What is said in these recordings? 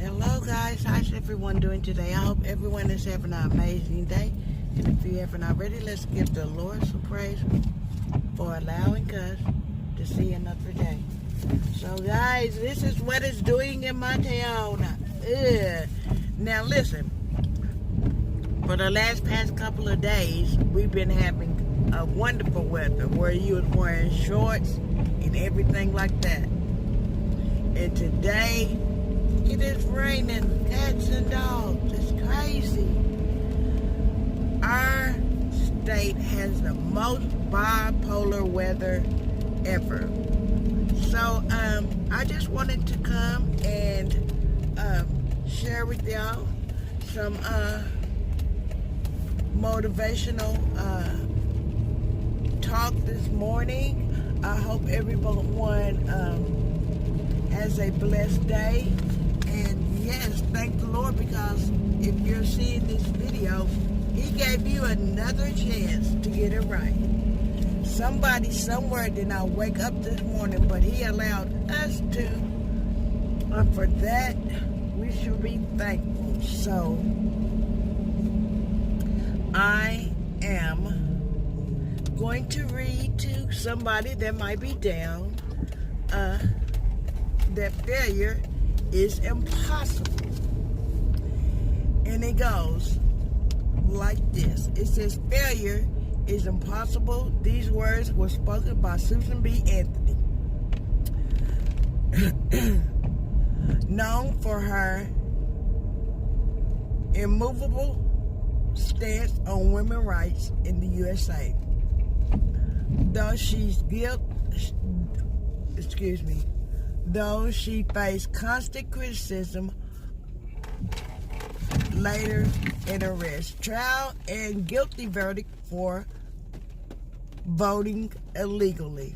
Hello guys, how's everyone doing today? I hope everyone is having an amazing day. And if you haven't already, let's give the Lord some praise for allowing us to see another day. So guys, this is what it's doing in my town. Now listen, for the past couple of days, we've been having a wonderful weather where you was wearing shorts and everything like that. And today, it is raining cats and dogs. It's crazy. Our state has the most bipolar weather ever. So I just wanted to come and share with y'all some motivational talk this morning. I hope everyone has a blessed day. And yes, thank the Lord, because if you're seeing this video, He gave you another chance to get it right. Somebody somewhere did not wake up this morning, but He allowed us to. And for that, we should be thankful. So, I am going to read to somebody that might be down that failure is impossible. And it goes like this. It says, failure is impossible. These words were spoken by Susan B. Anthony, known for her immovable stance on women's rights in the USA. Though she faced constant criticism, later in arrest, trial, and guilty verdict for voting illegally.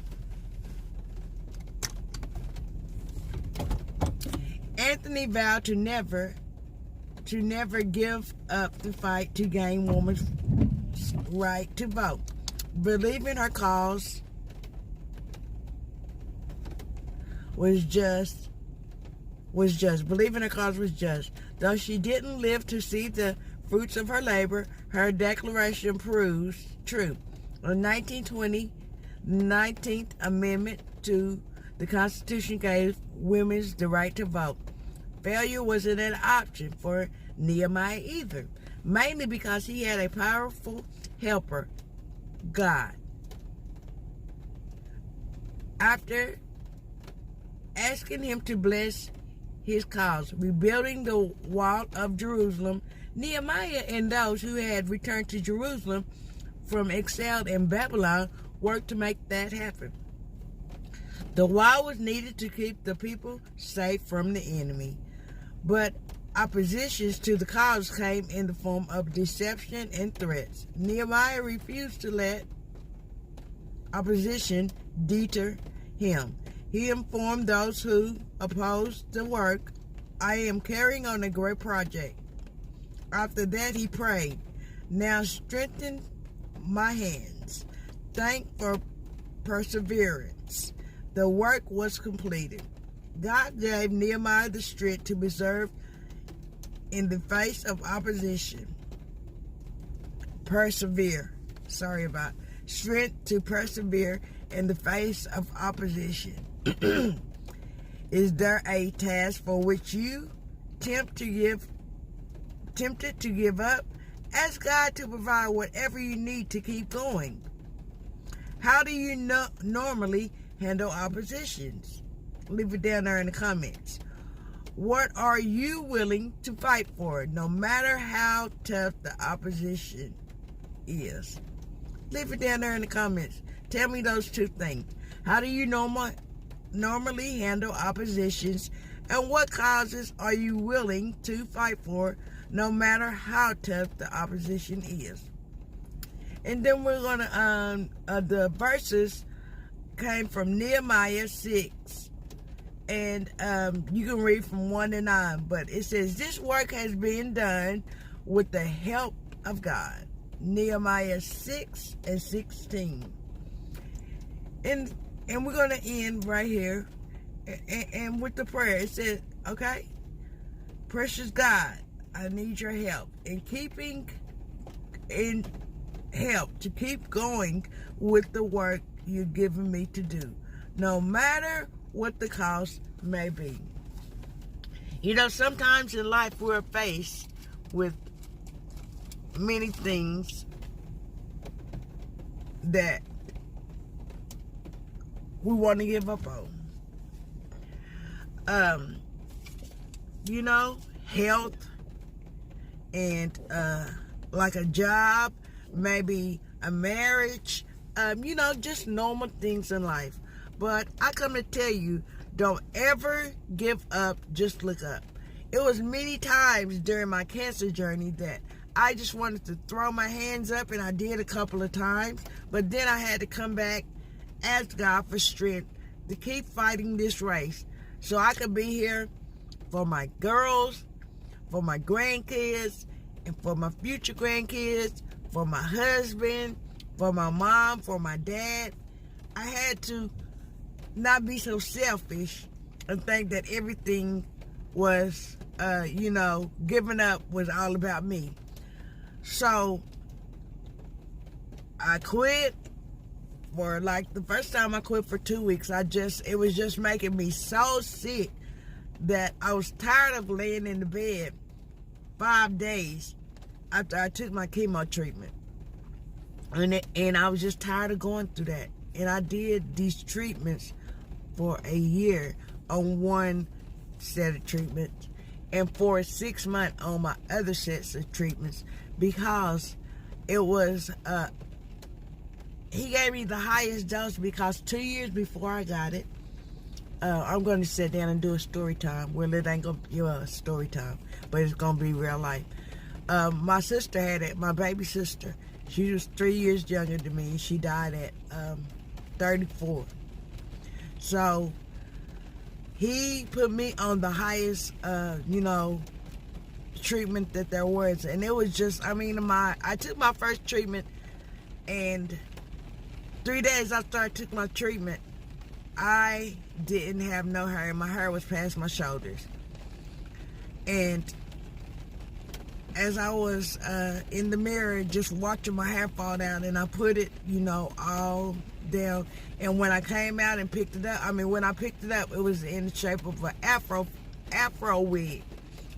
Anthony vowed to never give up the fight to gain women's right to vote, believing her cause was just. Believing her cause was just. Though she didn't live to see the fruits of her labor, her declaration proves true. In 1920, the 19th Amendment to the Constitution gave women the right to vote. Failure wasn't an option for Nehemiah either, mainly because he had a powerful helper, God. After asking Him to bless his cause, rebuilding the wall of Jerusalem, Nehemiah and those who had returned to Jerusalem from exile in Babylon worked to make that happen. The wall was needed to keep the people safe from the enemy, but oppositions to the cause came in the form of deception and threats. Nehemiah refused to let opposition deter him. He informed those who opposed the work, "I am carrying on a great project." After that, he prayed, "Now strengthen my hands." Thank for perseverance. The work was completed. God gave Nehemiah the strength to persevere in the face of opposition. Strength to persevere in the face of opposition. Is there a task for which you tempted to give up? Ask God to provide whatever you need to keep going. How do you normally handle oppositions? Leave it down there in the comments. What are you willing to fight for, no matter how tough the opposition is? Leave it down there in the comments. Tell me those two things. How do you normally handle oppositions, and what causes are you willing to fight for, no matter how tough the opposition is? And then we're going to, the verses came from Nehemiah 6, and you can read from 1 to 9, but it says, this work has been done with the help of God. Nehemiah 6 and 16. And we're going to end right here and with the prayer. It says, okay, Precious God, I need your help to keep going with the work you're giving me to do, no matter what the cost may be. You know, sometimes in life we're faced with many things that we want to give up on. You know, health and like a job, maybe a marriage, you know, just normal things in life. But I come to tell you, don't ever give up, just look up. It was many times during my cancer journey that I just wanted to throw my hands up, and I did a couple of times, but then I had to come back, ask God for strength to keep fighting this race so I could be here for my girls, for my grandkids, and for my future grandkids, for my husband, for my mom, for my dad. I had to not be so selfish and think that everything was, you know, giving up was all about me. So I quit. For like the first time I quit for 2 weeks, it was just making me so sick that I was tired of laying in the bed 5 days after I took my chemo treatment. And I was just tired of going through that. And I did these treatments for a year on one set of treatments and for 6 months on my other sets of treatments, because it was, he gave me the highest dose, because 2 years before I got it, I'm going to sit down and do a story time. Well, it ain't going to be a story time, but it's going to be real life. My sister had it, my baby sister. She was 3 years younger than me. She died at 34. So he put me on the highest, you know, treatment that there was. And it was just, I mean, I took my first treatment, and 3 days after I took my treatment, I didn't have no hair, and my hair was past my shoulders. And as I was in the mirror just watching my hair fall down, and I put it, you know, all down, and when I came out and picked it up, when I picked it up, it was in the shape of an afro wig,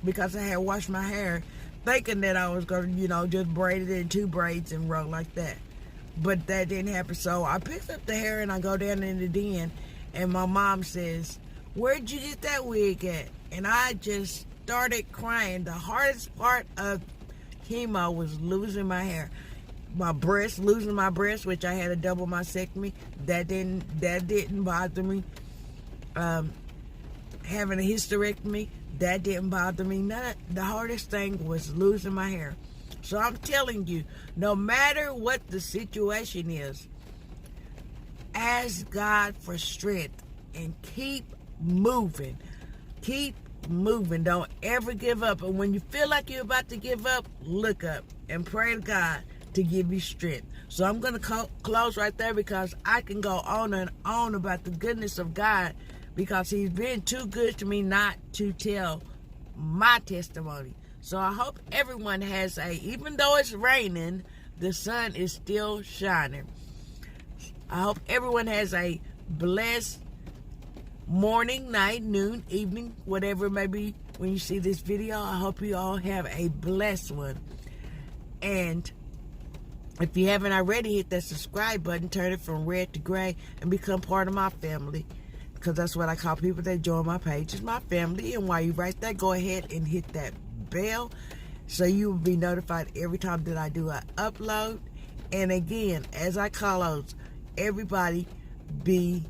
because I had washed my hair thinking that I was going to, you know, just braid it in 2 braids and roll like that. But that didn't happen. So I picked up the hair and I go down in the den, and my mom says, "Where'd you get that wig at?" And I just started crying. The hardest part of chemo was losing my hair. Losing my breast, which I had a double mastectomy. That didn't bother me. Having a hysterectomy, that didn't bother me. The hardest thing was losing my hair. So I'm telling you, no matter what the situation is, ask God for strength and keep moving. Keep moving. Don't ever give up. And when you feel like you're about to give up, look up and pray to God to give you strength. So I'm going to close right there, because I can go on and on about the goodness of God, because he's been too good to me not to tell my testimony. So I hope everyone has even though it's raining, the sun is still shining. I hope everyone has a blessed morning, night, noon, evening, whatever it may be when you see this video. I hope you all have a blessed one. And if you haven't already, hit that subscribe button, turn it from red to gray, and become part of my family, because that's what I call people that join my page, is my family. And while you're right there, go ahead and hit that bell so you will be notified every time that I do an upload. And again, as I close, everybody be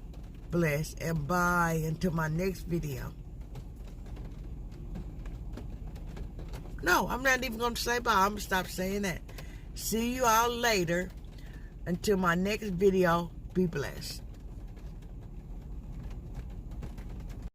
blessed, and bye until my next video. No, I'm not even going to say bye. I'm going to stop saying that. See you all later. Until my next video, be blessed.